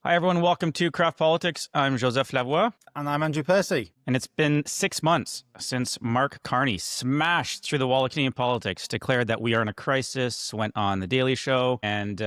Hi, everyone. Welcome to Craft Politics. I'm Joseph Lavoie. And I'm Andrew Percy. And it's been 6 months since Mark Carney smashed through the wall of Canadian politics, declared that we are in a crisis, went on The Daily Show, and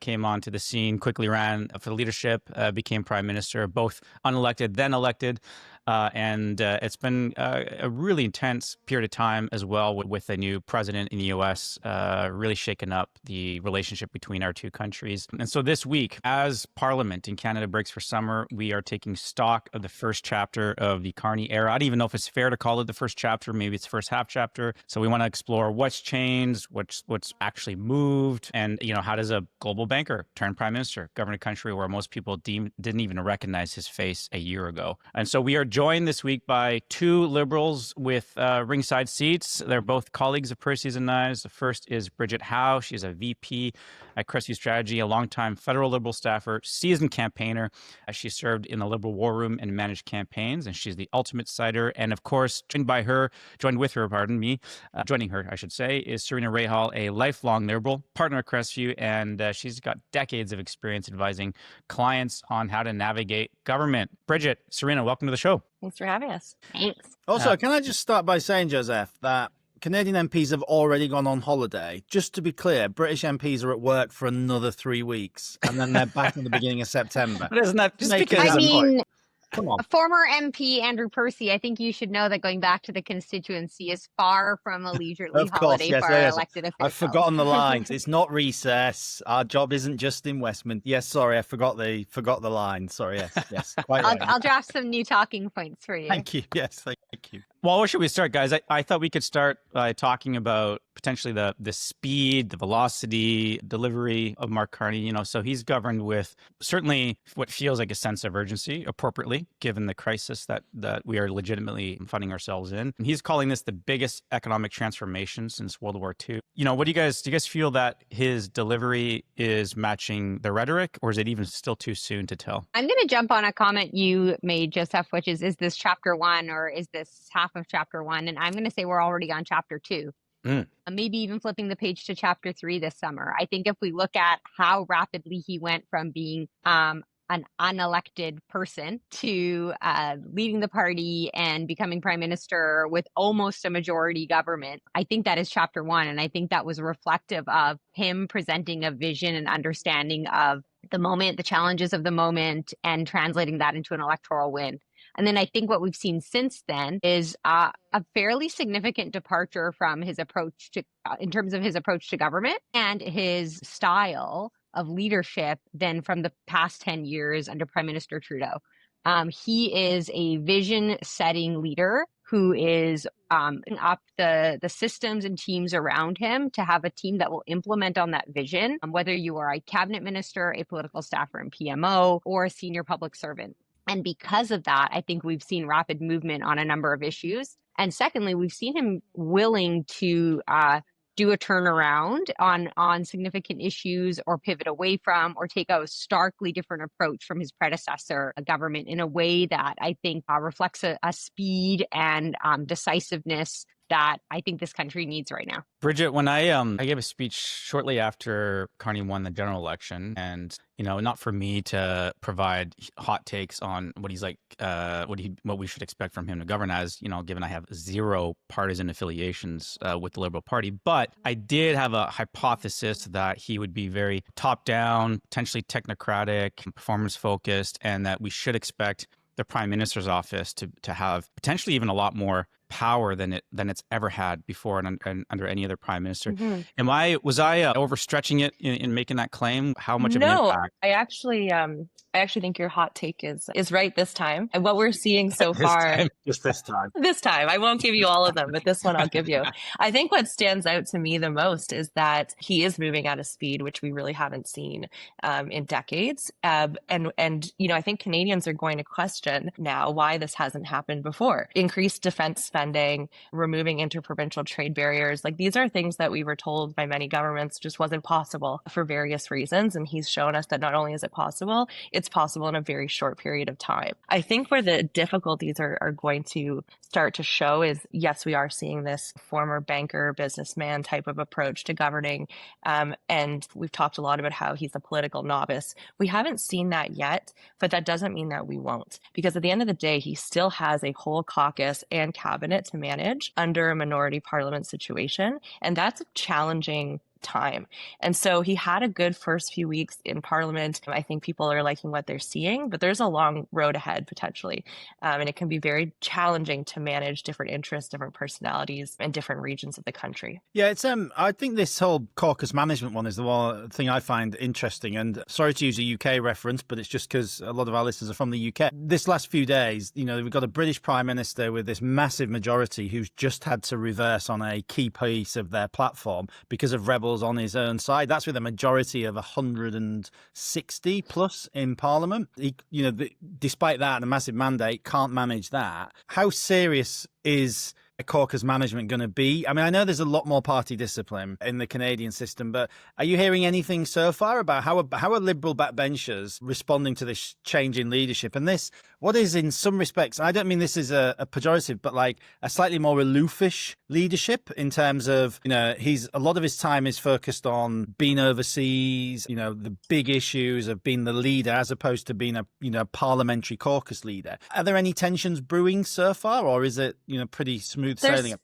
came onto the scene, quickly ran for leadership, became prime minister, both unelected, then elected. And it's been a really intense period of time as well with a new president in the U.S., really shaken up the relationship between our two countries. And so this week, as Parliament in Canada breaks for summer, we are taking stock of the first chapter of the Carney era. I don't even know if it's fair to call it the first chapter. Maybe it's the first half chapter. So we want to explore what's changed, what's actually moved, and how does a global banker turn prime minister, govern a country where most people didn't even recognize his face a year ago. And so we are joined this week by two Liberals with ringside seats. They're both colleagues of Percy's and I's. The first is Bridget Howe. She's a VP at Crestview Strategy, a longtime federal Liberal staffer, seasoned campaigner. She served in the Liberal War Room and managed campaigns, and she's the ultimate cider. And of course, joining her, I should say, is Sarina Rehal, a lifelong Liberal, partner at Crestview, and she's got decades of experience advising clients on how to navigate government. Bridget, Sarina, welcome to the show. Thanks for having us. Thanks. Also, can I just start by saying, Joseph, that Canadian MPs have already gone on holiday. Just to be clear, British MPs are at work for another 3 weeks, and then they're back in the beginning of September. But isn't that just Make it because... as a point. Come on. Former MP Andrew Percy, I think you should know that going back to the constituency is far from a leisurely holiday for our elected officials. I've forgotten the lines. It's not recess. Our job isn't just in Westminster. Yes, sorry, I forgot the line. Sorry, yes, quite right. I'll draft some new talking points for you. Thank you. Yes, thank you. Well, where should we start, guys? I thought we could start by talking about potentially the speed, the velocity, delivery of Mark Carney. So he's governed with certainly what feels like a sense of urgency, appropriately, given the crisis that we are legitimately finding ourselves in. And he's calling this the biggest economic transformation since World War II. What do you guys feel that his delivery is matching the rhetoric, or is it even still too soon to tell? I'm going to jump on a comment you made, Joseph, which is this chapter 1 or is this half of chapter 1? And I'm going to say we're already on chapter 2. Maybe even flipping the page to chapter 3 this summer. I think if we look at how rapidly he went from being an unelected person to leading the party and becoming prime minister with almost a majority government, I think that is chapter 1. And I think that was reflective of him presenting a vision and understanding of the moment, the challenges of the moment, and translating that into an electoral win. And then I think what we've seen since then is a fairly significant departure from his approach to, in terms of his approach to government and his style of leadership than from the past 10 years under Prime Minister Trudeau. He is a vision-setting leader who is up the systems and teams around him to have a team that will implement on that vision, whether you are a cabinet minister, a political staffer in PMO, or a senior public servant. And because of that, I think we've seen rapid movement on a number of issues. And secondly, we've seen him willing to do a turnaround on significant issues or pivot away from or take a starkly different approach from his predecessor government in a way that I think reflects a speed and decisiveness that I think this country needs right now. Bridget, when I gave a speech shortly after Carney won the general election, and not for me to provide hot takes on what he's like, what we should expect from him to govern as, given I have zero partisan affiliations with the Liberal Party, but I did have a hypothesis that he would be very top-down, potentially technocratic, performance-focused, and that we should expect the Prime Minister's office to have potentially even a lot more power than it's ever had before and under any other prime minister. Mm-hmm. Was I overstretching it in making that claim? How much of an impact? I actually think your hot take is right this time. And what we're seeing so far, just this time. This time, I won't give you all of them, but this one I'll give you. I think what stands out to me the most is that he is moving at a speed which we really haven't seen in decades. And I think Canadians are going to question now why this hasn't happened before. Increased defense spending spending, removing interprovincial trade barriers. Like, these are things that we were told by many governments just wasn't possible for various reasons. And he's shown us that not only is it possible, it's possible in a very short period of time. I think where the difficulties are going to start to show is, yes, we are seeing this former banker, businessman type of approach to governing. And we've talked a lot about how he's a political novice. We haven't seen that yet, but that doesn't mean that we won't. Because at the end of the day, he still has a whole caucus and cabinet to manage under a minority parliament situation. And that's a challenging time. And so he had a good first few weeks in Parliament. I think people are liking what they're seeing, but there's a long road ahead potentially. And it can be very challenging to manage different interests, different personalities in different regions of the country. Yeah, it's I think this whole caucus management one is the one thing I find interesting. And sorry to use a UK reference, but it's just because a lot of our listeners are from the UK. This last few days, we've got a British Prime Minister with this massive majority who's just had to reverse on a key piece of their platform because of rebels on his own side. That's with a majority of 160 plus in Parliament. He, despite that, the massive mandate can't manage that. How serious is a caucus management going to be? I mean, I know there's a lot more party discipline in the Canadian system, but are you hearing anything so far about how are Liberal backbenchers responding to this change in leadership? And this, what is in some respects, I don't mean this is a pejorative, but like a slightly more aloofish leadership in terms of, a lot of his time is focused on being overseas, the big issues of being the leader as opposed to being a parliamentary caucus leader. Are there any tensions brewing so far, or is it, pretty smooth sailing?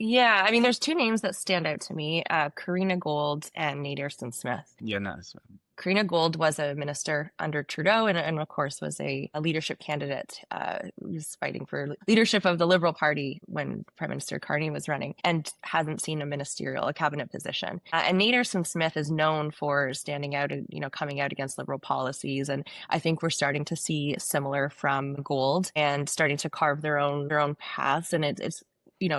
Yeah, I mean, there's two names that stand out to me, Karina Gold and Naderson Smith. Yeah, no. Karina Gold was a minister under Trudeau and of course, was a leadership candidate who was fighting for leadership of the Liberal Party when Prime Minister Carney was running, and hasn't seen a cabinet position. And Naderson Smith is known for standing out, coming out against Liberal policies. And I think we're starting to see similar from Gold and starting to carve their own paths. And it's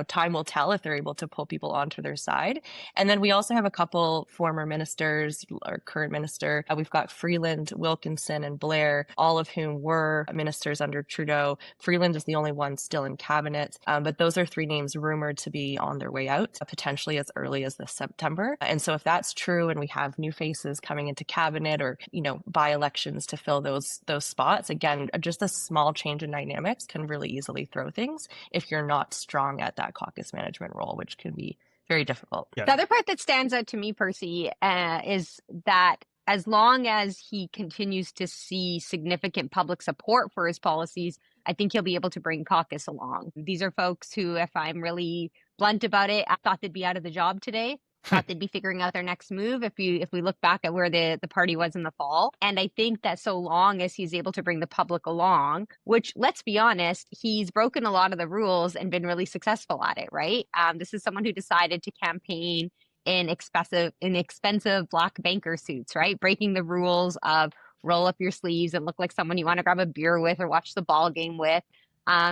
time will tell if they're able to pull people onto their side. And then we also have a couple former ministers or current minister. We've got Freeland, Wilkinson, and Blair, all of whom were ministers under Trudeau. Freeland is the only one still in cabinet, but those are three names rumored to be on their way out, potentially as early as this September. And so if that's true and we have new faces coming into cabinet or, by-elections to fill those spots, again, just a small change in dynamics can really easily throw things if you're not strong at that caucus management role, which can be very difficult. Yeah. The other part that stands out to me, Percy, is that as long as he continues to see significant public support for his policies, I think he'll be able to bring caucus along. These are folks who, if I'm really blunt about it, I thought they'd be out of the job today. Thought they'd be figuring out their next move if we look back at where the party was in the fall. And I think that so long as he's able to bring the public along, which, let's be honest, he's broken a lot of the rules and been really successful at it, right? This is someone who decided to campaign in expensive black banker suits, right? Breaking the rules of roll up your sleeves and look like someone you want to grab a beer with or watch the ball game with.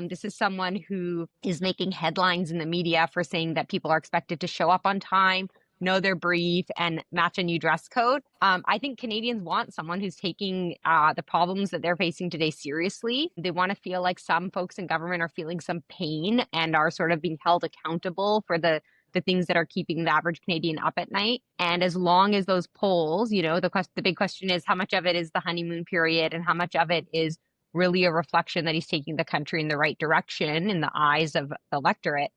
This is someone who is making headlines in the media for saying that people are expected to show up on time, know their brief, and match a new dress code. I think Canadians want someone who's taking the problems that they're facing today seriously. They want to feel like some folks in government are feeling some pain and are sort of being held accountable for the things that are keeping the average Canadian up at night. And as long as those polls, the big question is how much of it is the honeymoon period and how much of it is really a reflection that he's taking the country in the right direction in the eyes of the electorate.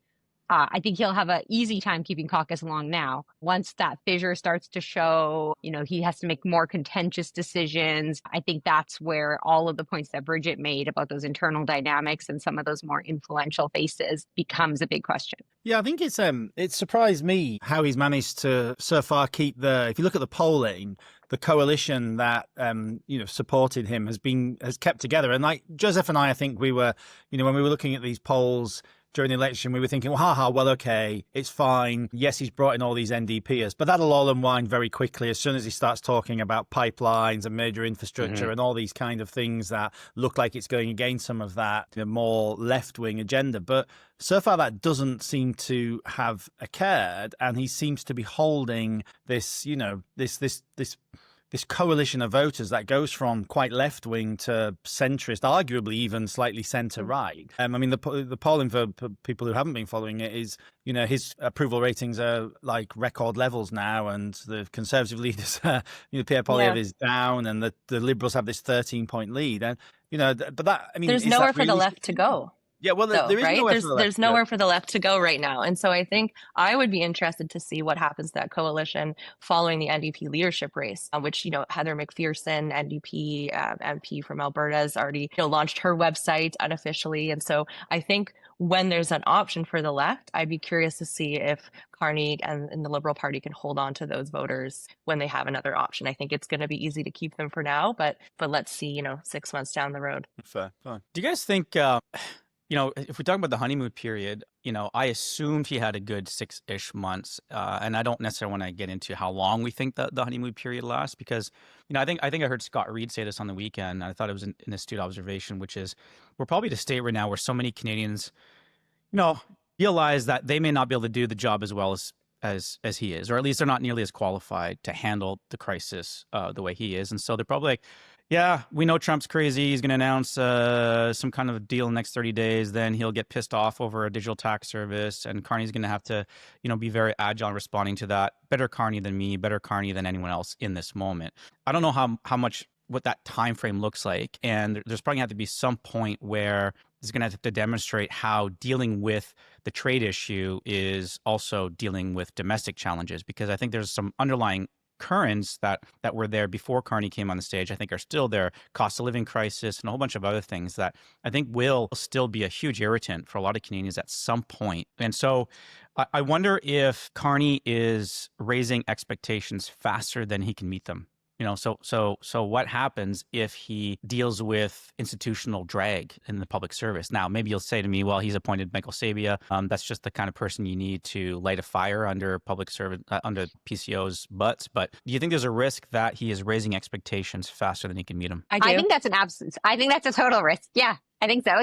I think he'll have an easy time keeping caucus along now. Once that fissure starts to show, he has to make more contentious decisions. I think that's where all of the points that Bridget made about those internal dynamics and some of those more influential faces becomes a big question. Yeah, I think it surprised me how he's managed to so far keep if you look at the polling, the coalition that supported him has kept together. And like Joseph and I think we were, when we were looking at these polls during the election, we were thinking, well, okay, it's fine. Yes, he's brought in all these NDPers, but that'll all unwind very quickly as soon as he starts talking about pipelines and major infrastructure and all these kind of things that look like it's going against some of that more left-wing agenda. But so far, that doesn't seem to have occurred, and he seems to be holding this, this this coalition of voters that goes from quite left wing to centrist, arguably even slightly centre right. I mean, the polling for people who haven't been following it is, his approval ratings are like record levels now, and the Conservative leaders, Pierre Poilievre is down, and the Liberals have this 13-point lead, and but that, I mean, there's nowhere for the left to go. Yeah, well, there is right? nowhere for the left. There's nowhere for the left to go right now. And so I think I would be interested to see what happens to that coalition following the NDP leadership race, which, Heather McPherson, NDP MP from Alberta, has already launched her website unofficially. And so I think when there's an option for the left, I'd be curious to see if Carney and the Liberal Party can hold on to those voters when they have another option. I think it's going to be easy to keep them for now, but let's see, 6 months down the road. Fair. Fine. Do you guys think... if we talk about the honeymoon period, I assumed he had a good 6-ish months. And I don't necessarily want to get into how long we think the honeymoon period lasts, because, I think I heard Scott Reed say this on the weekend. I thought it was an astute observation, which is we're probably at a state right now where so many Canadians, realize that they may not be able to do the job as well as he is, or at least they're not nearly as qualified to handle the crisis the way he is. And so they're probably like, yeah, we know Trump's crazy. He's going to announce some kind of deal in the next 30 days. Then he'll get pissed off over a digital tax service. And Carney's going to have to, be very agile in responding to that. Better Carney than me, better Carney than anyone else in this moment. I don't know how much, what that time frame looks like. And there's probably going to have to be some point where he's going to have to demonstrate how dealing with the trade issue is also dealing with domestic challenges, because I think there's some underlying currents that were there before Carney came on the stage, I think are still there. Cost of living crisis and a whole bunch of other things that I think will still be a huge irritant for a lot of Canadians at some point. And so I wonder if Carney is raising expectations faster than he can meet them. So what happens if he deals with institutional drag in the public service? Now, maybe you'll say to me, well, he's appointed Michael Sabia. That's just the kind of person you need to light a fire under public service, under PCO's butts. But do you think there's a risk that he is raising expectations faster than he can meet them? I think that's an absence. I think that's a total risk. Yeah, I think so.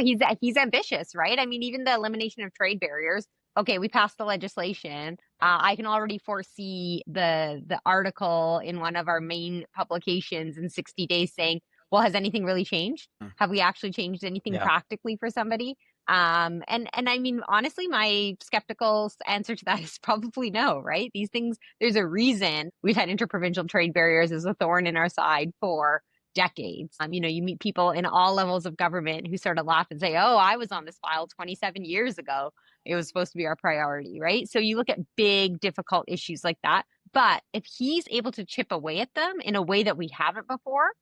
He's ambitious, right? I mean, even the elimination of trade barriers. Okay, we passed the legislation. I can already foresee the article in one of our main publications in 60 days saying, well, has anything really changed? Have we actually changed anything practically for somebody? And I mean, honestly, my skeptical answer to that is probably no, right? These things, there's a reason we've had interprovincial trade barriers as a thorn in our side for decades. You meet people in all levels of government who sort of laugh and say, oh, I was on this file 27 years ago. It was supposed to be our priority, right? So you look at big, difficult issues like that. But if he's able to chip away at them in a way that we haven't before,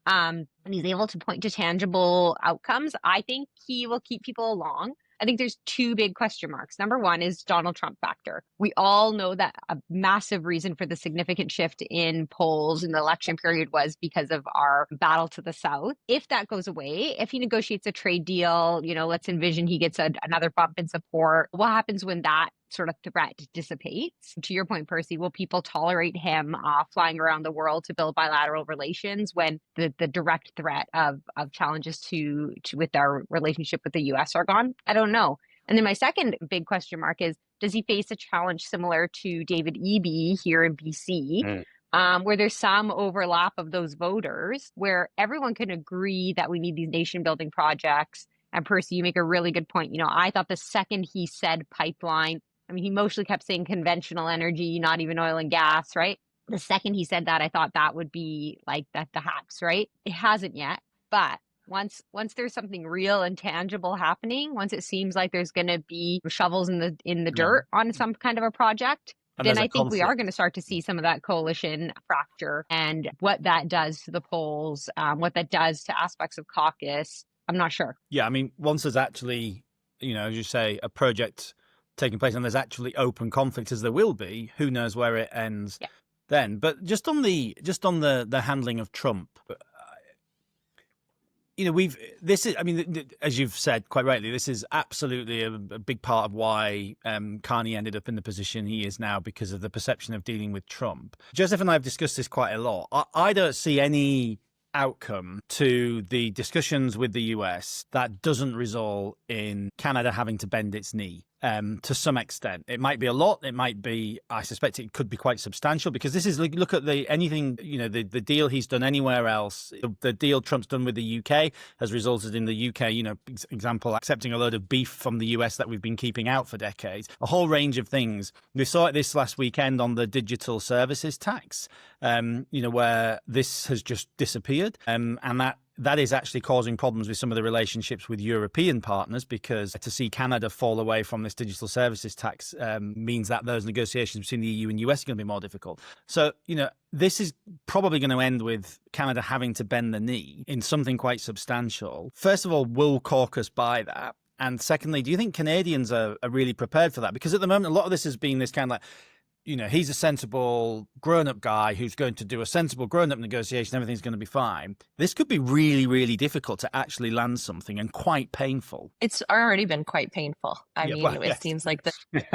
and he's able to point to tangible outcomes, I think he will keep people along. I think there's two big question marks. Number one is Donald Trump factor. We all know that a massive reason for the significant shift in polls in the election period was because of our battle to the south. If that goes away, if he negotiates a trade deal, let's envision he gets another bump in support. What happens when that sort of threat dissipates? To your point, Percy, will people tolerate him flying around the world to build bilateral relations when the direct threat of challenges to with our relationship with the US are gone? I don't know. And then my second big question mark is, does he face a challenge similar to David Eby here in BC? Where there's some overlap of those voters, where everyone can agree that we need these nation building projects. And Percy, you make a really good point. I thought the second he said pipeline, he mostly kept saying conventional energy, not even oil and gas, right? The second he said that, I thought that would be like that the hacks, right? It hasn't yet. But once there's something real and tangible happening, once it seems like there's going to be shovels in the dirt on some kind of a project, then I think we are going to start to see some of that coalition fracture, and what that does to the polls, what that does to aspects of caucus. I'm not sure. Yeah, once there's actually, as you say, a project taking place and there's actually open conflict, as there will be, who knows where it ends then. But just on the handling of Trump, as you've said quite rightly, this is absolutely a big part of why Carney ended up in the position he is now, because of the perception of dealing with Trump. Joseph and I have discussed this quite a lot. I don't see any outcome to the discussions with the US that doesn't result in Canada having to bend its knee. to some extent. It might be a lot. It might be, I suspect it could be quite substantial, because this is, look at anything, the deal he's done anywhere else. The deal Trump's done with the UK has resulted in the UK, example, accepting a load of beef from the US that we've been keeping out for decades. A whole range of things. We saw it this last weekend on the digital services tax, where this has just disappeared. And that is actually causing problems with some of the relationships with European partners, because to see Canada fall away from this digital services tax means that those negotiations between the EU and US are going to be more difficult. So, this is probably going to end with Canada having to bend the knee in something quite substantial. First of all, will Caucus buy that? And secondly, do you think Canadians are really prepared for that? Because at the moment, a lot of this has been this kind of like, he's a sensible grown-up guy who's going to do a sensible grown-up negotiation. Everything's going to be fine. This could be really, really difficult to actually land something, and quite painful. It's already been quite painful. It seems like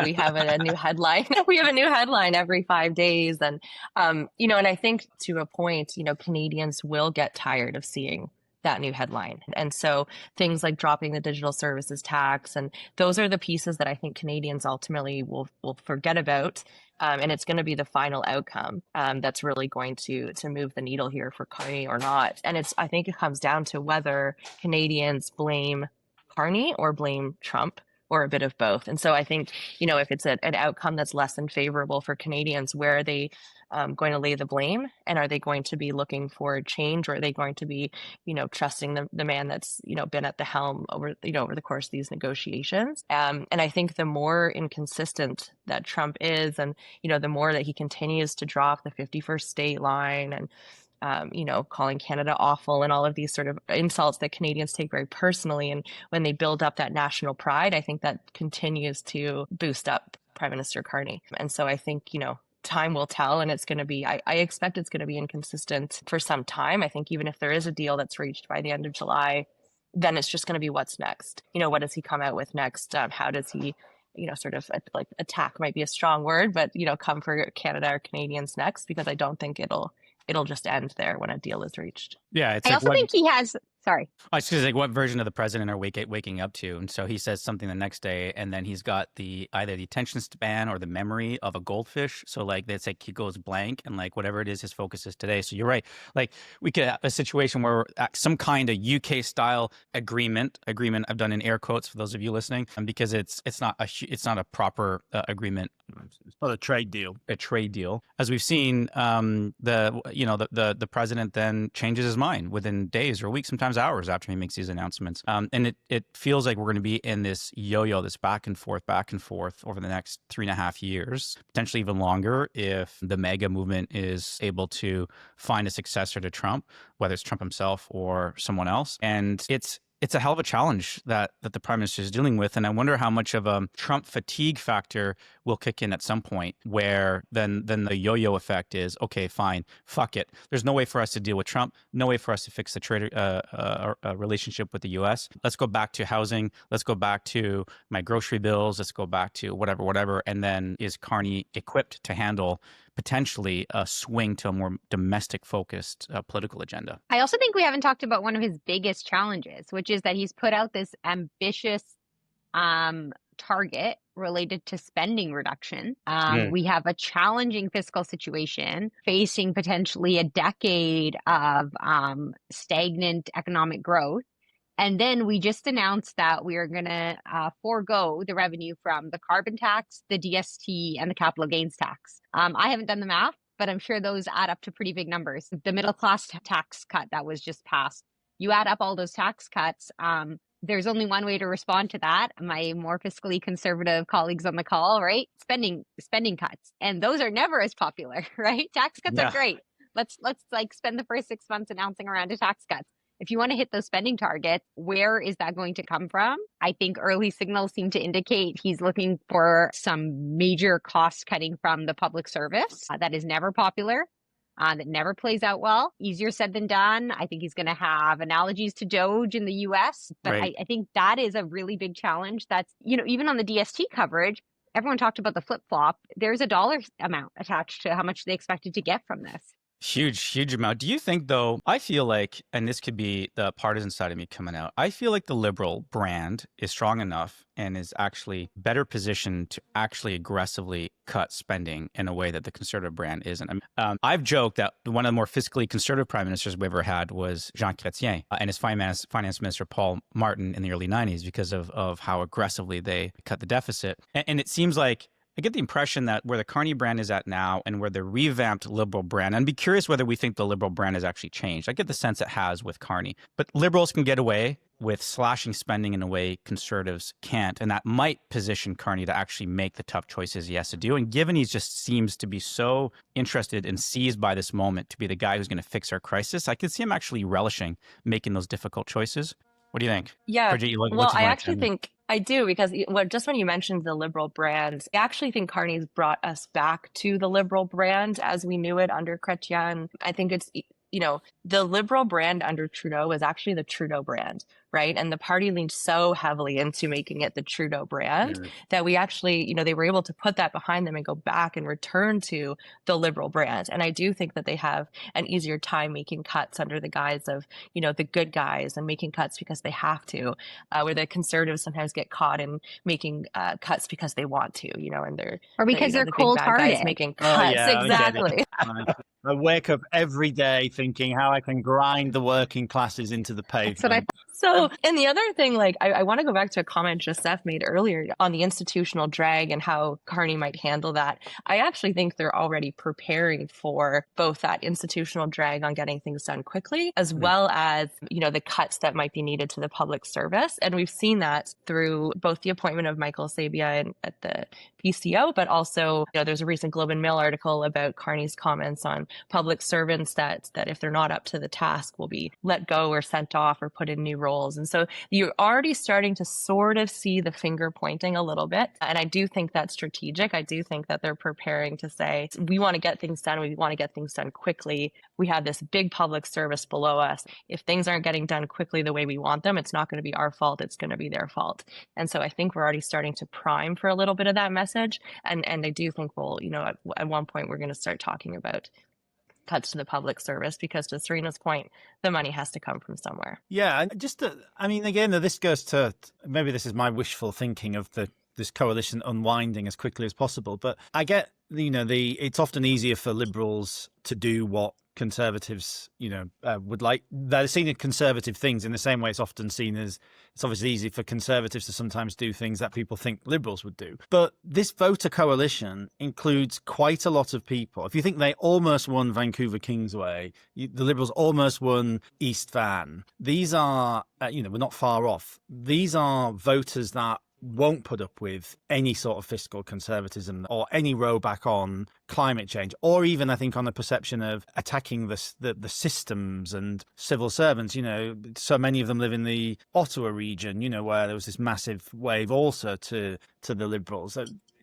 we have a new headline. We have a new headline every 5 days. And, and I think to a point, Canadians will get tired of seeing that new headline. And so things like dropping the digital services tax, and those are the pieces that I think Canadians ultimately will forget about. And it's going to be the final outcome that's really going to move the needle here for Carney or not. And I think it comes down to whether Canadians blame Carney or blame Trump, or a bit of both. And so I think, if it's an outcome that's less than favorable for Canadians, where are they going to lay the blame? And are they going to be looking for change, or are they going to be, trusting the man that's, been at the helm over the course of these negotiations? And I think the more inconsistent that Trump is, and, the more that he continues to drop the 51st state line, and calling Canada awful, and all of these sort of insults that Canadians take very personally. And when they build up that national pride, I think that continues to boost up Prime Minister Carney. And so I think, time will tell, and it's going to be, I expect it's going to be inconsistent for some time. I think even if there is a deal that's reached by the end of July, then it's just going to be what's next. What does he come out with next? How does he, sort of like attack might be a strong word, but, come for Canada or Canadians next? Because I don't think it'll just end there when a deal is reached. Yeah, I also think he has. Sorry. I was just like, what version of the president are waking up to? And so he says something the next day, and then he's got either the attention span or the memory of a goldfish. So like it's like he goes blank, and like whatever it is, his focus is today. So you're right. Like we could have a situation where some kind of UK style agreement. I've done in air quotes for those of you listening, because it's not a proper agreement. It's not a trade deal. A trade deal, as we've seen. The president then changes his mind within days or weeks, sometimes hours after he makes these announcements. And it feels like we're going to be in this yo-yo, this back and forth over the next 3.5 years, potentially even longer, if the MAGA movement is able to find a successor to Trump, whether it's Trump himself or someone else. And it's a hell of a challenge that the prime minister is dealing with. And I wonder how much of a Trump fatigue factor will kick in at some point, where then the yo-yo effect is, okay, fine, fuck it. There's no way for us to deal with Trump. No way for us to fix the trade relationship with the U.S. Let's go back to housing. Let's go back to my grocery bills. Let's go back to whatever. And then is Carney equipped to handle potentially a swing to a more domestic focused political agenda? I also think we haven't talked about one of his biggest challenges, which is that he's put out this ambitious target related to spending reduction. We have a challenging fiscal situation, facing potentially a decade of stagnant economic growth. And then we just announced that we are going to forego the revenue from the carbon tax, the DST, and the capital gains tax. I haven't done the math, but I'm sure those add up to pretty big numbers. The middle class tax cut that was just passed, you add up all those tax cuts, there's only one way to respond to that. My more fiscally conservative colleagues on the call, right? Spending cuts. And those are never as popular, right? Tax cuts are great. Let's like spend the first 6 months announcing a round of tax cuts. If you want to hit those spending targets, where is that going to come from? I think early signals seem to indicate he's looking for some major cost cutting from the public service. That is never popular. That never plays out well. Easier said than done. I think he's going to have analogies to Doge in the US. But right. I think that is a really big challenge. That's, even on the DST coverage, everyone talked about the flip-flop. There's a dollar amount attached to how much they expected to get from this. Huge amount. Do you think, though, I feel like, and this could be the partisan side of me coming out, I feel like the Liberal brand is strong enough and is actually better positioned to actually aggressively cut spending in a way that the Conservative brand isn't. I've joked that one of the more fiscally conservative prime ministers we ever had was Jean Chrétien and his finance minister, Paul Martin, in the early 90s because of how aggressively they cut the deficit. And it seems like I get the impression that where the Carney brand is at now and where the revamped Liberal brand, and I'd be curious whether we think the Liberal brand has actually changed. I get the sense it has with Carney. But Liberals can get away with slashing spending in a way Conservatives can't. And that might position Carney to actually make the tough choices he has to do. And given he just seems to be so interested and seized by this moment to be the guy who's going to fix our crisis, I could see him actually relishing making those difficult choices. What do you think? Yeah. Bridget, I actually think I do, because just when you mentioned the Liberal brand, I actually think Carney's brought us back to the Liberal brand as we knew it under Chrétien. I think it's, the Liberal brand under Trudeau was actually the Trudeau brand, right? And the party leaned so heavily into making it the Trudeau brand that we actually, they were able to put that behind them and go back and return to the Liberal brand. And I do think that they have an easier time making cuts under the guise of, the good guys and making cuts because they have to, where the Conservatives sometimes get caught in making cuts because they want to, and they're they're the cold-hearted. big bad guys making cuts. Exactly. I wake up every day thinking how I can grind the working classes into the pavement. That's what I So, and the other thing, I want to go back to a comment Joseph made earlier on the institutional drag and how Carney might handle that. I actually think they're already preparing for both that institutional drag on getting things done quickly, as well as, the cuts that might be needed to the public service. And we've seen that through both the appointment of Michael Sabia at the PCO, but also, there's a recent Globe and Mail article about Carney's comments on public servants that if they're not up to the task will be let go or sent off or put in new roles. And so you're already starting to sort of see the finger pointing a little bit. And I do think that's strategic. I do think that they're preparing to say, we want to get things done. We want to get things done quickly. We have this big public service below us. If things aren't getting done quickly the way we want them, it's not going to be our fault. It's going to be their fault. And so I think we're already starting to prime for a little bit of that message. And I do think we'll, at one point we're going to start talking about cuts to the public service, because to Sarina's point, the money has to come from somewhere. Yeah, and again, this goes to, maybe this is my wishful thinking of this coalition unwinding as quickly as possible, but I get, it's often easier for Liberals to do what Conservatives, would like. They're seen as conservative things in the same way it's often seen as, it's obviously easy for Conservatives to sometimes do things that people think Liberals would do. But this voter coalition includes quite a lot of people. If you think they almost won Vancouver Kingsway, the Liberals almost won East Van. These are, we're not far off. These are voters that won't put up with any sort of fiscal conservatism or any rowback on climate change, or even, I think, on the perception of attacking the systems and civil servants. So many of them live in the Ottawa region, where there was this massive wave also to the Liberals.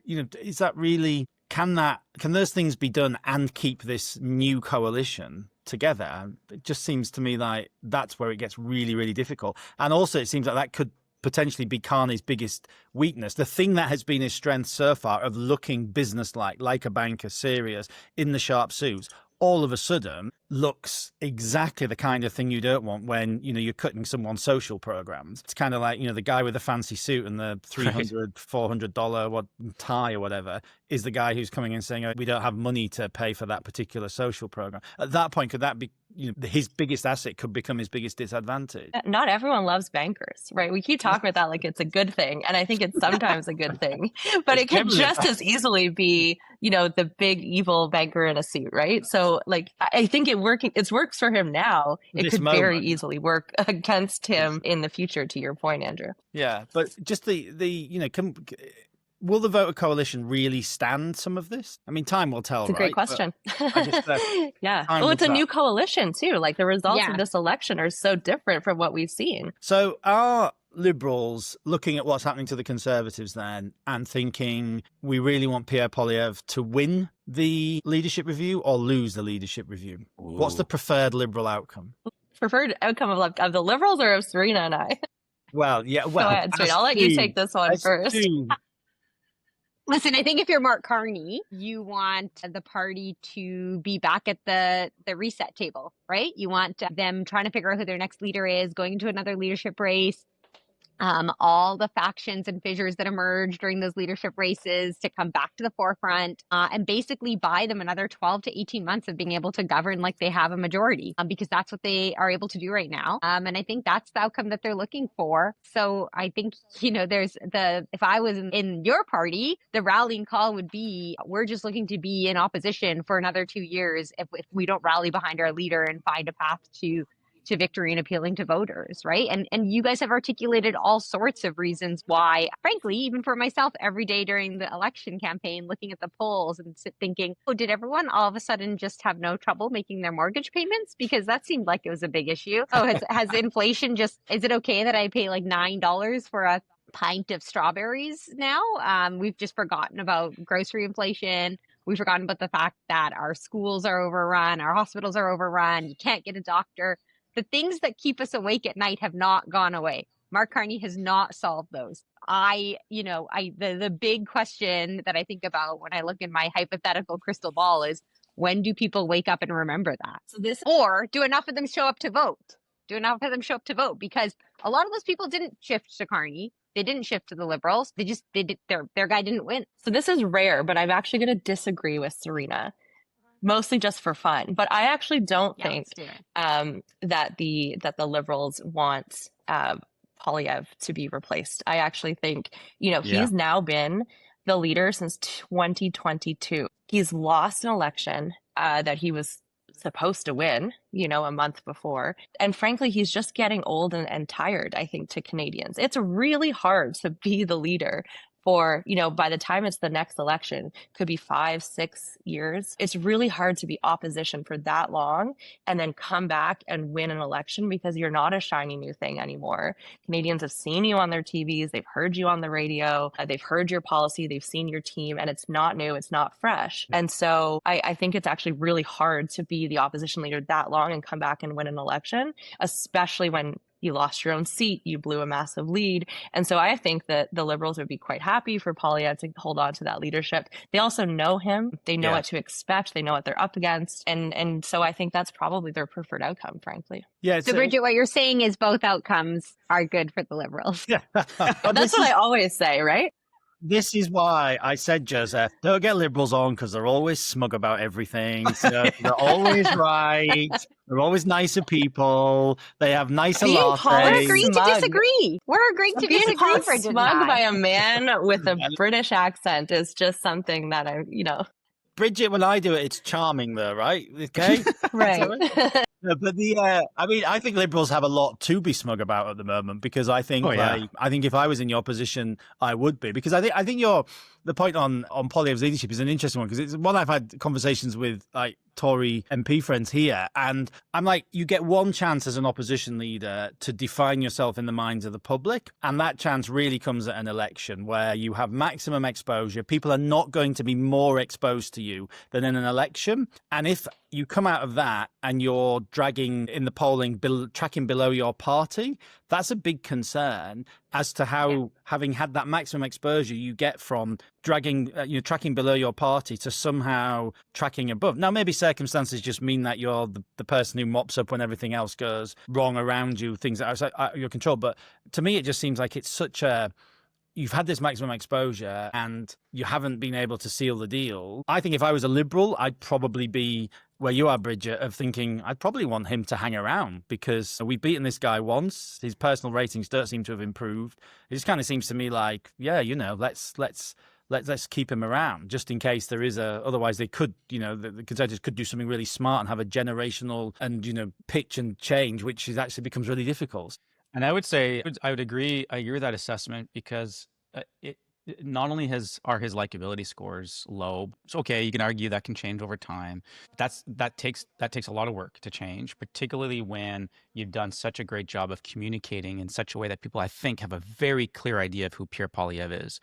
Is that really, can those things be done and keep this new coalition together? It just seems to me like that's where it gets really, really difficult. And also it seems like that could potentially be Carney's biggest weakness. The thing that has been his strength so far of looking businesslike, like a banker, serious, in the sharp suits, all of a sudden looks exactly the kind of thing you don't want when, you're cutting someone's social programs. It's kind of like, the guy with the fancy suit and the $300, $400 tie or whatever is the guy who's coming in saying, we don't have money to pay for that particular social program. At that point, could that be, his biggest asset could become his biggest disadvantage? Not everyone loves bankers, right? We keep talking about that like it's a good thing. And I think it's sometimes a good thing, but it could just as easily be, the big evil banker in a suit, right? So I think it works for him now. It could very easily work against him in the future, to your point, Andrew. Yeah, but just will the voter coalition really stand some of this? I mean, time will tell. It's a great question. Yeah. Well, it's a new coalition too. Like the results of this election are so different from what we've seen. So are Liberals looking at what's happening to the Conservatives then and thinking we really want Pierre Poilievre to win the leadership review or lose the leadership review? Ooh. What's the preferred Liberal outcome? Preferred outcome of the Liberals or of Sarina and I? Well, yeah. Go ahead, Sarina. I'll let you take this one first. Listen, I think if you're Mark Carney, you want the party to be back at the reset table, right? You want them trying to figure out who their next leader is, going into another leadership race. All the factions and fissures that emerge during those leadership races to come back to the forefront, and basically buy them another 12 to 18 months of being able to govern like they have a majority, because that's what they are able to do right now. And I think that's the outcome that they're looking for. So I think, if I was in your party, the rallying call would be, we're just looking to be in opposition for another 2 years if we don't rally behind our leader and find a path to victory and appealing to voters, right? And you guys have articulated all sorts of reasons why, frankly, even for myself, every day during the election campaign, looking at the polls and thinking, oh, did everyone all of a sudden just have no trouble making their mortgage payments? Because that seemed like it was a big issue. Oh, has inflation is it okay that I pay like $9 for a pint of strawberries now? We've just forgotten about grocery inflation. We've forgotten about the fact that our schools are overrun, our hospitals are overrun, you can't get a doctor. The things that keep us awake at night have not gone away. Mark Carney has not solved those. The big question that I think about when I look in my hypothetical crystal ball is, when do people wake up and remember that? Or do enough of them show up to vote? Because a lot of those people didn't shift to Carney. They didn't shift to the Liberals. Their guy didn't win. So this is rare, but I'm actually going to disagree with Sarina. Mostly just for fun, but I actually don't think that the Liberals want Poilievre to be replaced. I actually think he's now been the leader since 2022. He's lost an election that he was supposed to win, a month before, and frankly, he's just getting old and tired. I think to Canadians, it's really hard to be the leader for, by the time it's the next election, could be 5-6 years. It's really hard to be opposition for that long and then come back and win an election, because you're not a shiny new thing anymore. Canadians have seen you on their TVs, they've heard you on the radio, they've heard your policy, they've seen your team, and it's not new, it's not fresh. And so I think it's actually really hard to be the opposition leader that long and come back and win an election, especially when you lost your own seat, you blew a massive lead. And so I think that the Liberals would be quite happy for Poilievre to hold on to that leadership. They also know him. They know what to expect. They know what they're up against. And so I think that's probably their preferred outcome, frankly. Yeah. So Bridget, what you're saying is both outcomes are good for the Liberals. Yeah. That's what I always say, right? This is why I said, Joseph, don't get Liberals on, because they're always smug about everything. So they're always right. They're always nicer people. They have nicer lattes. We're agreeing to disagree. We're agreeing to disagree, Bridget. Smug by a man with a British accent is just something that Bridget, when I do it, it's charming though, right? Okay? Right. But I think Liberals have a lot to be smug about at the moment, because I think I think if I was in your position, I would be, because I think the point on Poilievre's leadership is an interesting one, because it's one I've had conversations with Tory MP friends here, and I'm like, you get one chance as an opposition leader to define yourself in the minds of the public, and that chance really comes at an election where you have maximum exposure. People are not going to be more exposed to you than in an election, and if you come out of that and you're dragging in the polling, tracking below your party, that's a big concern as to how, having had that maximum exposure, you get from dragging, tracking below your party to somehow tracking above. Now, maybe circumstances just mean that you're the person who mops up when everything else goes wrong around you, things that are outside your control. But to me, it just seems like it's such a... You've had this maximum exposure and you haven't been able to seal the deal. I think if I was a Liberal, I'd probably be where you are, Bridget, of thinking I'd probably want him to hang around, because we've beaten this guy once. His personal ratings don't seem to have improved. It just kind of seems to me like, let's keep him around just in case there is otherwise they could, the Conservatives could do something really smart and have a generational and, pitch and change, which actually becomes really difficult. And I would say I agree with that assessment, because it not only are his likability scores low. It's okay, you can argue that can change over time. That takes a lot of work to change, particularly when you've done such a great job of communicating in such a way that people, I think, have a very clear idea of who Pierre Poilievre is,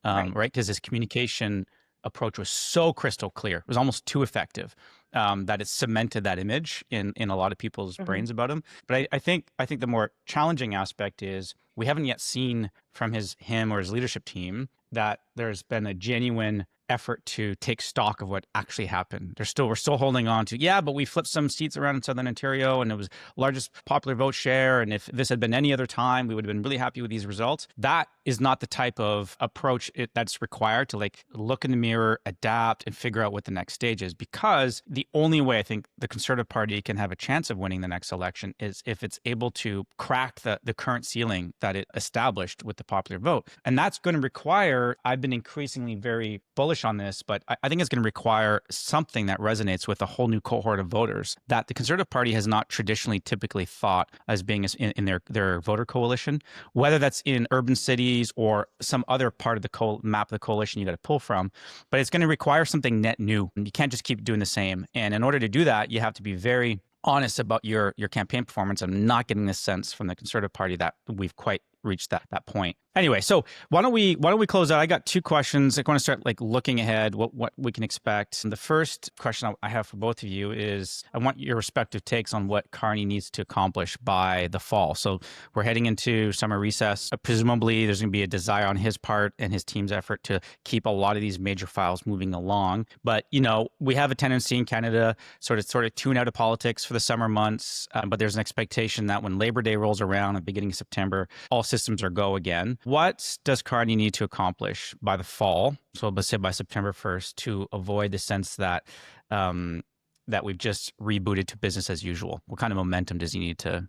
right? Because his communication approach was so crystal clear. It was almost too effective. that it's cemented that image in a lot of people's brains about him. But I think the more challenging aspect is we haven't yet seen from him or his leadership team that there's been a genuine effort to take stock of what actually happened. We're still holding on to, but we flipped some seats around in Southern Ontario and it was largest popular vote share. And if this had been any other time, we would have been really happy with these results. That is not the type of approach that's required to like look in the mirror, adapt, and figure out what the next stage is. Because the only way I think the Conservative Party can have a chance of winning the next election is if it's able to crack the current ceiling that it established with the popular vote. And that's going to require, I've been increasingly very bullish on this, but I think it's going to require something that resonates with a whole new cohort of voters that the Conservative Party has not traditionally typically thought as being in their voter coalition, whether that's in urban cities or some other part of the map of the coalition you got to pull from. But it's going to require something net new. You can't just keep doing the same. And in order to do that, you have to be very honest about your campaign performance. I'm not getting this sense from the Conservative Party that we've quite reached that point. Anyway, so why don't we close out? I got two questions. I want to start like looking ahead, what we can expect. And the first question I have for both of you is I want your respective takes on what Carney needs to accomplish by the fall. So we're heading into summer recess. Presumably there's going to be a desire on his part and his team's effort to keep a lot of these major files moving along. But, we have a tendency in Canada sort of tune out of politics for the summer months. But there's an expectation that when Labor Day rolls around at the beginning of September, all systems are go again. What does Carney need to accomplish by the fall, so let's say by September 1st, to avoid the sense that that we've just rebooted to business as usual? What kind of momentum does he need to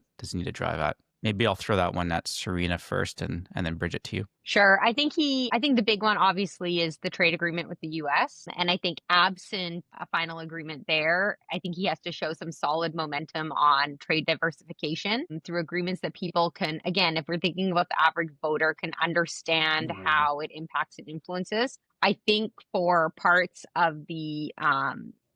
drive at? Maybe I'll throw that one at Sarina first and then Bridget to you. Sure. I think the big one obviously is the trade agreement with the US. And I think absent a final agreement there, I think he has to show some solid momentum on trade diversification through agreements that people can, again, if we're thinking about the average voter, can understand how it impacts and influences. I think for parts of the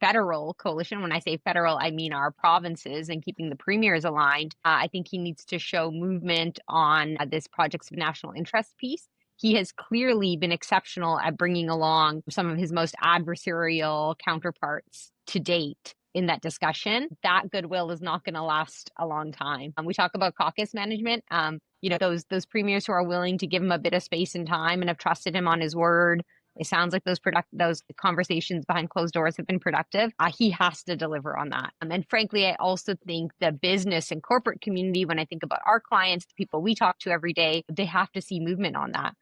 federal coalition, when I say federal, I mean our provinces and keeping the premiers aligned, I think he needs to show movement on this projects of national interest piece. He has clearly been exceptional at bringing along some of his most adversarial counterparts to date in that discussion. That goodwill is not going to last a long time. We talk about caucus management. Those premiers who are willing to give him a bit of space and time and have trusted him on his word. It sounds like those conversations behind closed doors have been productive. He has to deliver on that. And frankly, I also think the business and corporate community, when I think about our clients, the people we talk to every day, they have to see movement on that.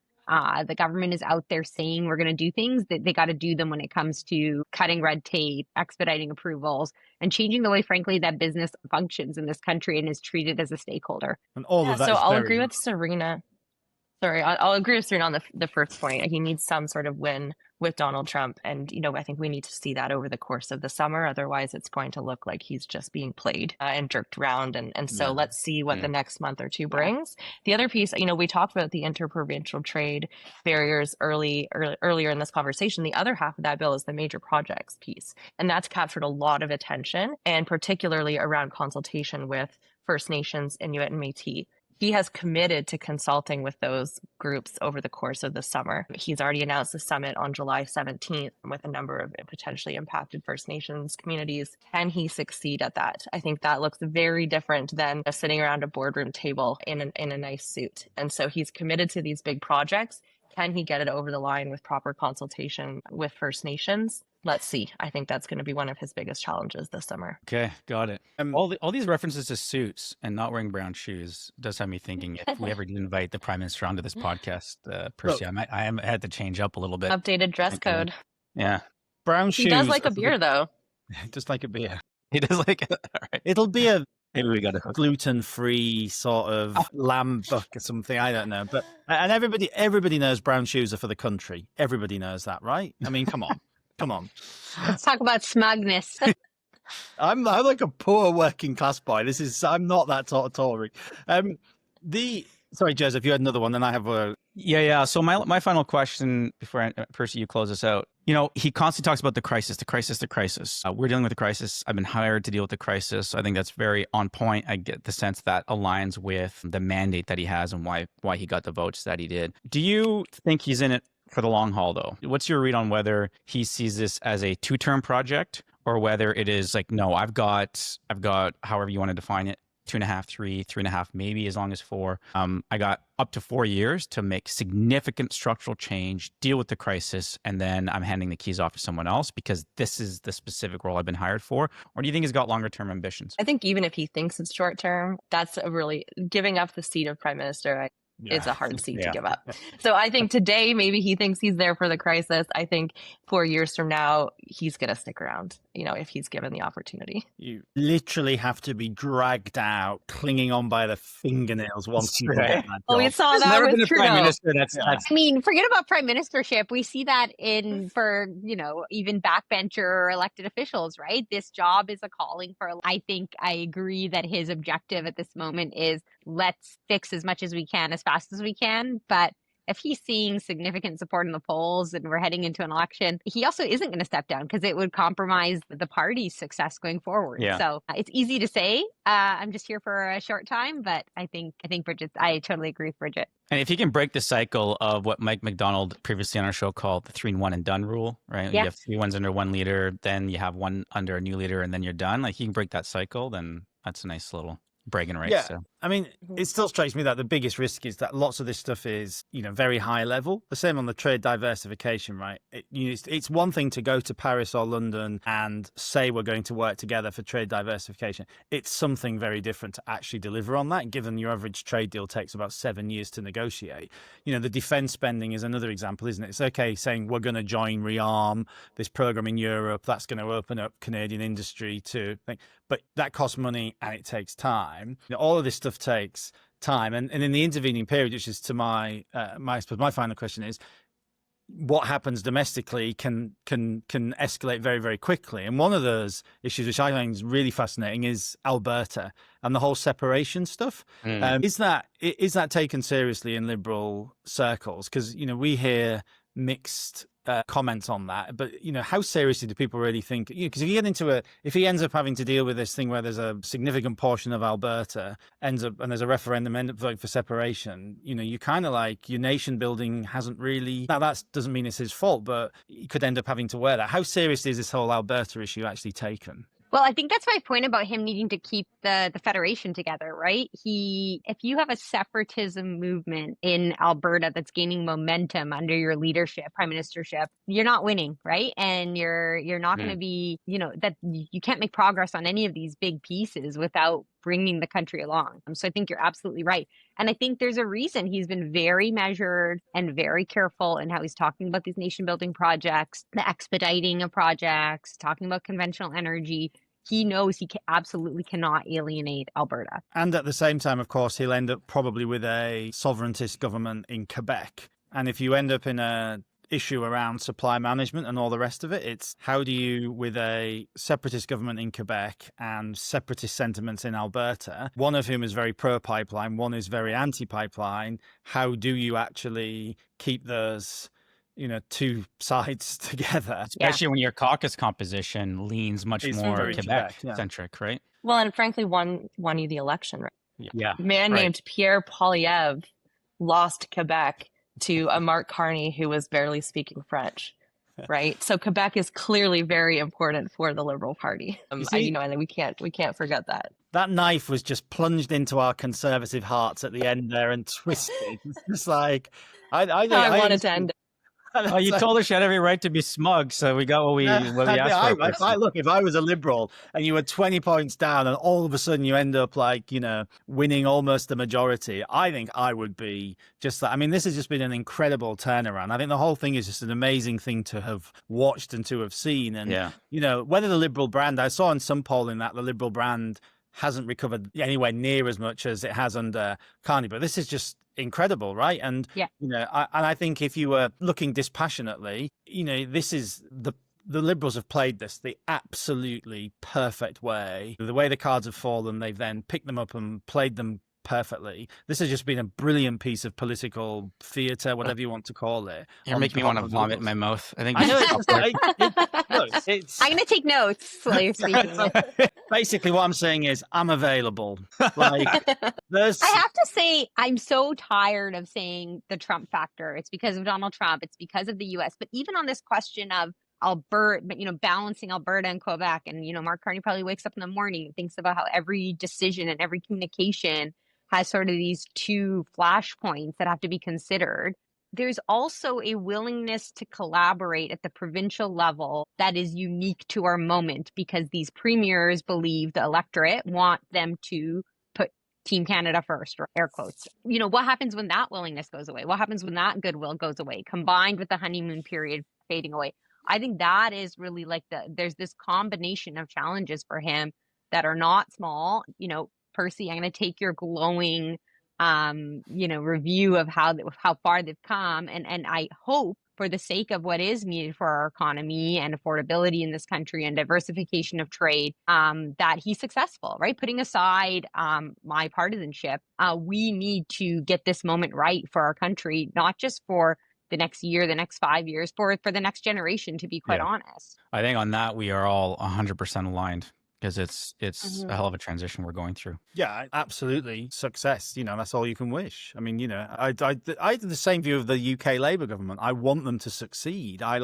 The government is out there saying we're going to do things, that they got to do them when it comes to cutting red tape, expediting approvals, and changing the way, frankly, that business functions in this country and is treated as a stakeholder. And all of that. So I'll agree with Sarina. Sorry, I'll agree with Sarina on the first point. He needs some sort of win with Donald Trump. And, I think we need to see that over the course of the summer. Otherwise, it's going to look like he's just being played and jerked around. And so let's see what the next month or two brings. The other piece, we talked about the interprovincial trade barriers earlier in this conversation. The other half of that bill is the major projects piece. And that's captured a lot of attention, and particularly around consultation with First Nations, Inuit, and Métis. He has committed to consulting with those groups over the course of the summer. He's already announced a summit on July 17th with a number of potentially impacted First Nations communities. Can he succeed at that? I think that looks very different than sitting around a boardroom table in a nice suit. And so he's committed to these big projects. Can he get it over the line with proper consultation with First Nations? Let's see. I think that's going to be one of his biggest challenges this summer. Okay, got it. All these references to suits and not wearing brown shoes does have me thinking if we ever did invite the Prime Minister onto this podcast, Percy, I had to change up a little bit. Updated dress code. Yeah. Brown shoes. He does like a beer, though. Just like a beer. He does like it. All right. It'll be a Maybe we got a gluten-free sort of lamb buck or something. I don't know. But and everybody knows brown shoes are for the country. Everybody knows that, right? I mean, come on. Come on. Let's talk about smugness. I'm like a poor working class boy. I'm not that sort of Tory. Sorry, Joseph, you had another one, then I have a... Yeah. So my final question before Percy, you close us out. He constantly talks about the crisis. We're dealing with the crisis. I've been hired to deal with the crisis. I think that's very on point. I get the sense that aligns with the mandate that he has and why he got the votes that he did. Do you think he's in it for the long haul, though? What's your read on whether he sees this as a two-term project or whether it is like, no, I've got however you want to define it, 2.5, 3.5, maybe as long as 4. I got up to 4 years to make significant structural change, deal with the crisis, and then I'm handing the keys off to someone else because this is the specific role I've been hired for? Or do you think he's got longer term ambitions? I think even if he thinks it's short term, that's a really giving up the seat of prime minister. It's a hard seat to give up. So I think today, maybe he thinks he's there for the crisis. I think 4 years from now, he's going to stick around, if he's given the opportunity. You literally have to be dragged out, clinging on by the fingernails once you get that job. Well, we saw that with Trudeau. Prime Minister. I mean, forget about prime ministership. We see that for, even backbencher or elected officials, right? This job is a calling for, I think I agree that his objective at this moment is let's fix as much as we can, as fast as we can. But if he's seeing significant support in the polls and we're heading into an election, he also isn't going to step down because it would compromise the party's success going forward. Yeah. So it's easy to say, I'm just here for a short time, but I think Bridget, I totally agree with Bridget. And if you can break the cycle of what Mike McDonald previously on our show called the 3 and 1 and done rule, right? Yeah. You have 3 ones under one leader, then you have one under a new leader, and then you're done. Like, you can break that cycle, then that's a nice little bragging rights. Yeah. So. I mean, it still strikes me that the biggest risk is that lots of this stuff is, very high level. The same on the trade diversification, right? It's one thing to go to Paris or London and say we're going to work together for trade diversification. It's something very different to actually deliver on that, given your average trade deal takes about 7 years to negotiate. The defense spending is another example, isn't it? It's okay saying we're going to join REARM, this program in Europe, that's going to open up Canadian industry to think, but that costs money and it takes time. All of this stuff takes time, and in the intervening period, which is to my final question is, what happens domestically can escalate very, very quickly. And one of those issues, which I find is really fascinating, is Alberta and the whole separation stuff. Is that taken seriously in Liberal circles? Because we hear mixed comments on that, but how seriously do people really think? Because if he ends up having to deal with this thing where there's a significant portion of Alberta and there's a referendum end up voting for separation, you kind of like your nation building hasn't really. Now that doesn't mean it's his fault, but he could end up having to wear that. How seriously is this whole Alberta issue actually taken? Well, I think that's my point about him needing to keep the federation together, right? If you have a separatism movement in Alberta that's gaining momentum under your leadership, prime ministership, you're not winning, right? And you're not going to be, that you can't make progress on any of these big pieces without bringing the country along. So I think you're absolutely right. And I think there's a reason he's been very measured and very careful in how he's talking about these nation building projects, the expediting of projects, talking about conventional energy. He knows he absolutely cannot alienate Alberta. And at the same time, of course, he'll end up probably with a sovereigntist government in Quebec. And if you end up in a issue around supply management and all the rest of it, it's how do you, with a separatist government in Quebec and separatist sentiments in Alberta, one of whom is very pro-pipeline, one is very anti-pipeline, how do you actually keep those two sides together? Especially when your caucus composition leans much It's more very Quebec-centric, right? Well, and frankly, won you the election, right? Yeah. A man named Pierre Poilievre lost Quebec to a Mark Carney who was barely speaking French, right? So Quebec is clearly very important for the Liberal Party. And we can't forget that. That knife was just plunged into our conservative hearts at the end there and twisted. It's just like I wanted to end it. Well, you told her she had every right to be smug, so we got what we asked for. Look, if I was a Liberal and you were 20 points down and all of a sudden you end up winning almost the majority, I think I would be just that. I mean, this has just been an incredible turnaround. I think the whole thing is just an amazing thing to have watched and to have seen. And, whether the Liberal brand, I saw in some polling that the Liberal brand hasn't recovered anywhere near as much as it has under Carney, but this is just incredible, right? And I think if you were looking dispassionately, this is the Liberals have played this the absolutely perfect way. The way the cards have fallen, they've then picked them up and played them perfectly. This has just been a brilliant piece of political theatre, whatever you want to call it. You're making me want to vomit in my mouth. I think I know I'm going to take notes while you're speaking. Basically, what I'm saying is I'm available. I have to say, I'm so tired of saying the Trump factor. It's because of Donald Trump. It's because of the U.S. But even on this question of Alberta, balancing Alberta and Quebec. And, Mark Carney probably wakes up in the morning and thinks about how every decision and every communication has sort of these two flashpoints that have to be considered. There's also a willingness to collaborate at the provincial level that is unique to our moment, because these premiers believe the electorate want them to put Team Canada first, or air quotes. What happens when that willingness goes away? What happens when that goodwill goes away, combined with the honeymoon period fading away? I think that is really there's this combination of challenges for him that are not small. Percy, I'm going to take your glowing review of how far they've come. And I hope, for the sake of what is needed for our economy and affordability in this country and diversification of trade, that he's successful, right? Putting aside my partisanship, we need to get this moment right for our country, not just for the next year, the next 5 years, for the next generation, to be quite honest. I think on that, we are all 100% aligned, because it's a hell of a transition we're going through. Yeah, absolutely. Success, that's all you can wish. I mean, I have the same view of the UK Labour government. I want them to succeed. I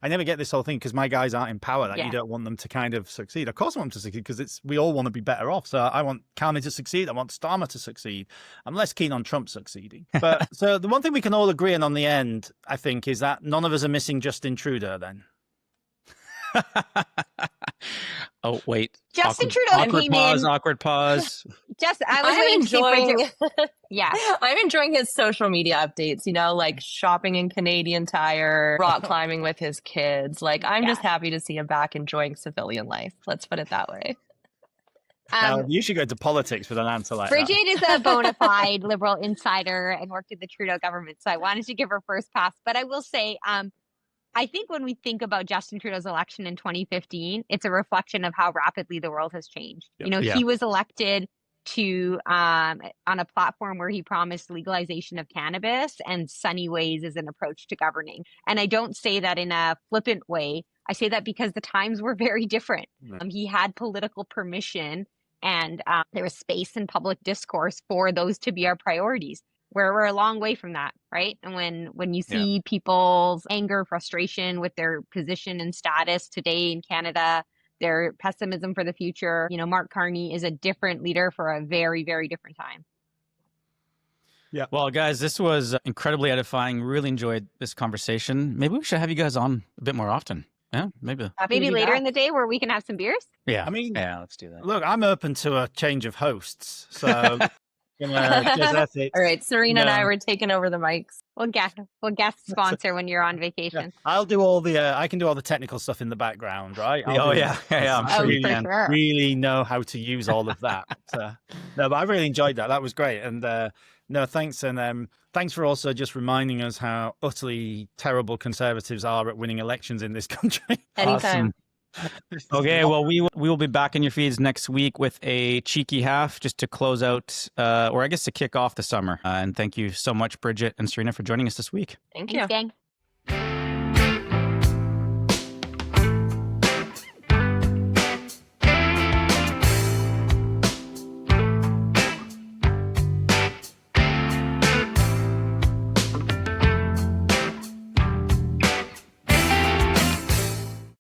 never get this whole thing, because my guys aren't in power, that you don't want them to kind of succeed. Of course I want them to succeed, because we all want to be better off. So I want Carney to succeed. I want Starmer to succeed. I'm less keen on Trump succeeding. But so the one thing we can all agree on the end, I think, is that none of us are missing Justin Trudeau then. Oh, wait. Justin Trudeau came in. Awkward pause. I'm enjoying. Yeah, I'm enjoying his social media updates. Like shopping in Canadian Tire, rock climbing with his kids. I'm just happy to see him back enjoying civilian life. Let's put it that way. You should go into politics with an answer like Bridget that. is a bona fide Liberal insider and worked in the Trudeau government, so I wanted to give her first pass. But I will say, I think when we think about Justin Trudeau's election in 2015, it's a reflection of how rapidly the world has changed. He was elected to on a platform where he promised legalization of cannabis and sunny ways as an approach to governing. And I don't say that in a flippant way. I say that because the times were very different. He had political permission, and there was space in public discourse for those to be our priorities. Where we're a long way from that, right? And when you see people's anger, frustration with their position and status today in Canada, their pessimism for the future, Mark Carney is a different leader for a very, very different time. Yeah. Well, guys, this was incredibly edifying. Really enjoyed this conversation. Maybe we should have you guys on a bit more often. Yeah, maybe. Maybe later in the day where we can have some beers. Yeah. I mean, let's do that. Look, I'm open to a change of hosts. So All right, Sarina and I were taking over the mics. We'll guest sponsor when you're on vacation. I'll do all the I can do all the technical stuff in the background, right? I'm sure you can. Sure. Really know how to use all of that. No, but I really enjoyed that. That was great. And no, thanks. And thanks for also just reminding us how utterly terrible Conservatives are at winning elections in this country. Anytime. Awesome. Okay, well, we will be back in your feeds next week with a cheeky half, just to close out, or I guess to kick off the summer. And thank you so much, Bridget and Sarina, for joining us this week. Thank you. Thanks, gang.